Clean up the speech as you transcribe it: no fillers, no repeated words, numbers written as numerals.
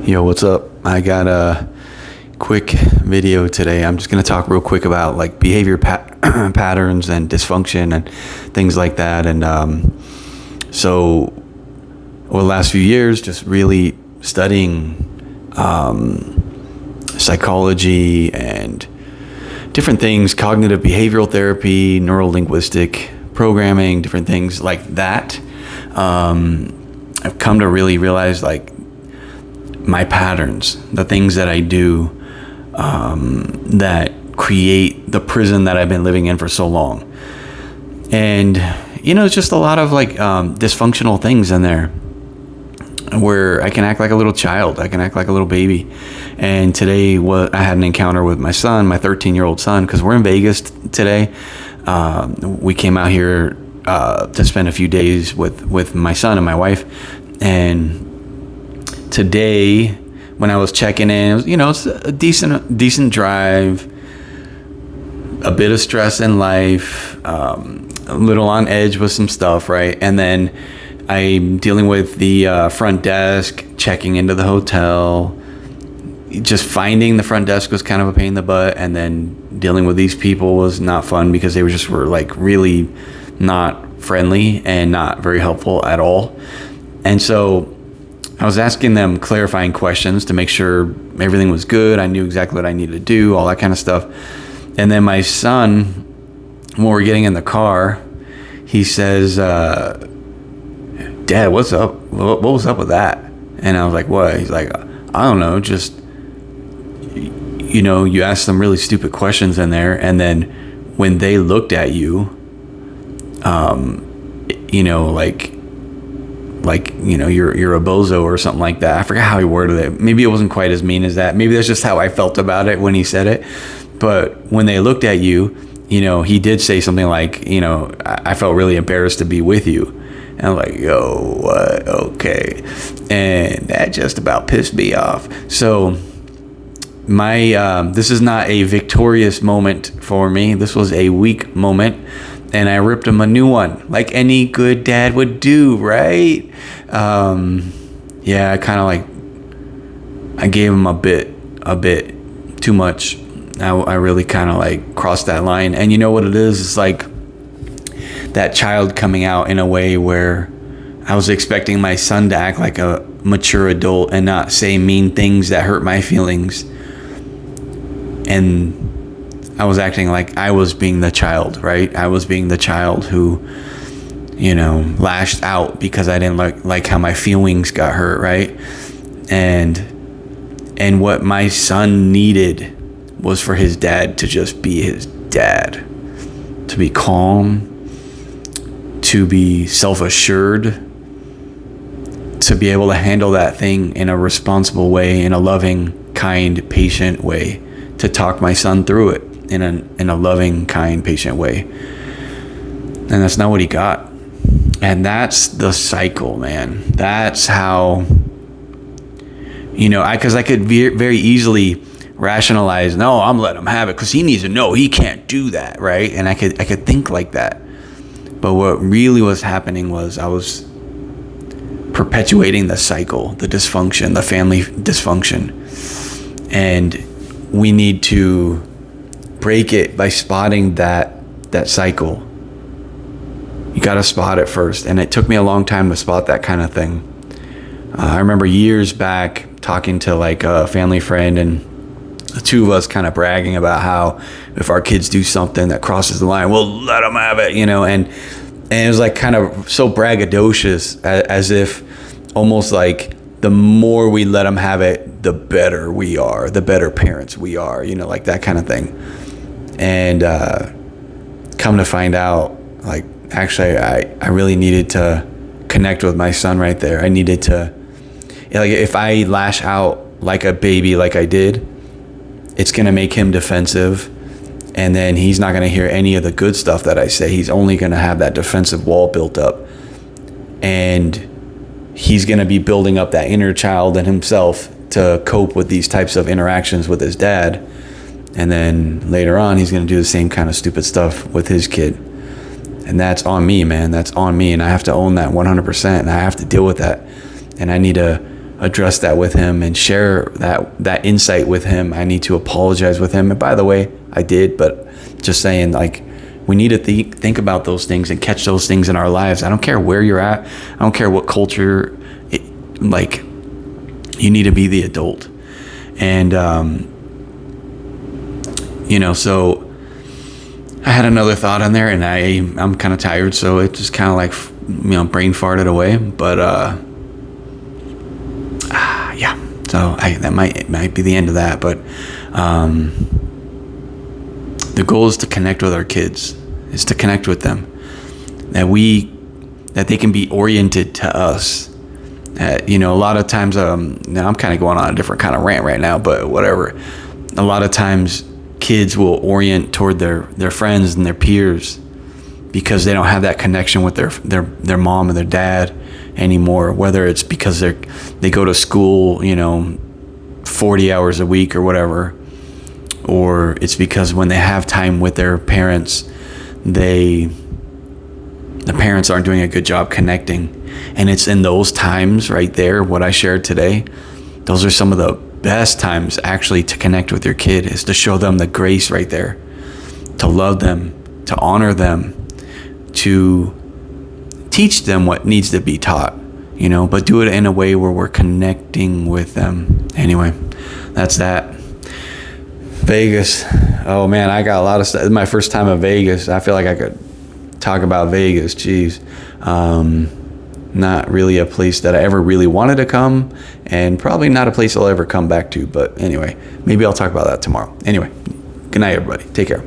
Yo, what's up? I got a quick video today. I'm just going to talk real quick about like behavior patterns and dysfunction and things like that. And so over the last few years, just really studying psychology and different things, cognitive behavioral therapy, neuro-linguistic programming, different things like that. I've come to really realize like my patterns, the things that I do that create the prison that I've been living in for so long. And, it's just a lot of like dysfunctional things in there where I can act like a little child. I can act like a little baby. And today I had an encounter with my son, my 13-year-old son, because we're in Vegas today. We came out here to spend a few days with my son and my wife. And today, when I was checking in, it's a decent drive, a bit of stress in life, a little on edge with some stuff, right? And then I'm dealing with the front desk, checking into the hotel. Just finding the front desk was kind of a pain in the butt, and then dealing with these people was not fun because they were like really not friendly and not very helpful at all. And so I was asking them clarifying questions to make sure everything was good. I knew exactly what I needed to do, all that kind of stuff. And then my son, when we're getting in the car, he says, "Dad, what's up? What was up with that?" And I was like, "What?" He's like, "I don't know, just, you asked some really stupid questions in there, and then when they looked at you, you're a bozo or something like that." I forgot how he worded it. Maybe it wasn't quite as mean as that. Maybe that's just how I felt about it when he said it. But when they looked at you, he did say something like, "I felt really embarrassed to be with you." And I'm like, yo, what? Okay. And that just about pissed me off. So this is not a victorious moment for me. This was a weak moment. And I ripped him a new one, like any good dad would do, right? I kind of I gave him a bit too much. I really kind of like crossed that line. And you know what it is? It's like that child coming out in a way where I was expecting my son to act like a mature adult and not say mean things that hurt my feelings. And I was acting like I was being the child, right? I was being the child who, lashed out because I didn't like how my feelings got hurt, right? And what my son needed was for his dad to just be his dad, to be calm, to be self-assured, to be able to handle that thing in a responsible way, in a loving, kind, patient way, to talk my son through it in a loving, kind, patient way. And that's not what he got. And that's the cycle, man. That's how, because I could very easily rationalize, no, I'm letting him have it because he needs to know he can't do that, right? And I could think like that. But what really was happening was I was perpetuating the cycle, the dysfunction, the family dysfunction. And we need to break it by spotting that cycle. You got to spot it first. And it took me a long time to spot that kind of thing. I remember years back talking to like a family friend, and the two of us kind of bragging about how if our kids do something that crosses the line, we'll let them have it, and it was like kind of so braggadocious, as if almost like the more we let them have it, the better we are, the better parents we are, like that kind of thing. And come to find out, like, actually I really needed to connect with my son right there. I needed to, like, if I lash out like a baby like I did, it's going to make him defensive, and then he's not going to hear any of the good stuff that I say. He's only going to have that defensive wall built up, and he's going to be building up that inner child in himself to cope with these types of interactions with his dad. And then later on, he's going to do the same kind of stupid stuff with his kid. And that's on me, man. That's on me. And I have to own that 100%. And I have to deal with that. And I need to address that with him and share that insight with him. I need to apologize with him. And by the way, I did, but just saying, like, we need to think about those things and catch those things in our lives. I don't care where you're at. I don't care what culture. Like, you need to be the adult. And, so I had another thought on there, and I'm kind of tired, so it just kind of like, brain farted away. But, yeah. So that might be the end of that. But, the goal is to connect with our kids, is to connect with them, that they can be oriented to us. A lot of times, now I'm kind of going on a different kind of rant right now, but whatever. A lot of times kids will orient toward their friends and their peers because they don't have that connection with their mom and their dad anymore, whether it's because they go to school, 40 hours a week or whatever, or it's because when they have time with their parents, the parents aren't doing a good job connecting. And it's in those times right there, what I shared today, those are some of the best times actually to connect with your kid, is to show them the grace right there, to love them, to honor them, to teach them what needs to be taught, but do it in a way where we're connecting with them. Anyway, that's that. Vegas. Oh man, I got a lot of stuff. This is my first time in Vegas. I feel like I could talk about Vegas. Jeez. Not really a place that I ever really wanted to come, and probably not a place I'll ever come back to. But anyway, maybe I'll talk about that tomorrow. Anyway, good night, everybody. Take care.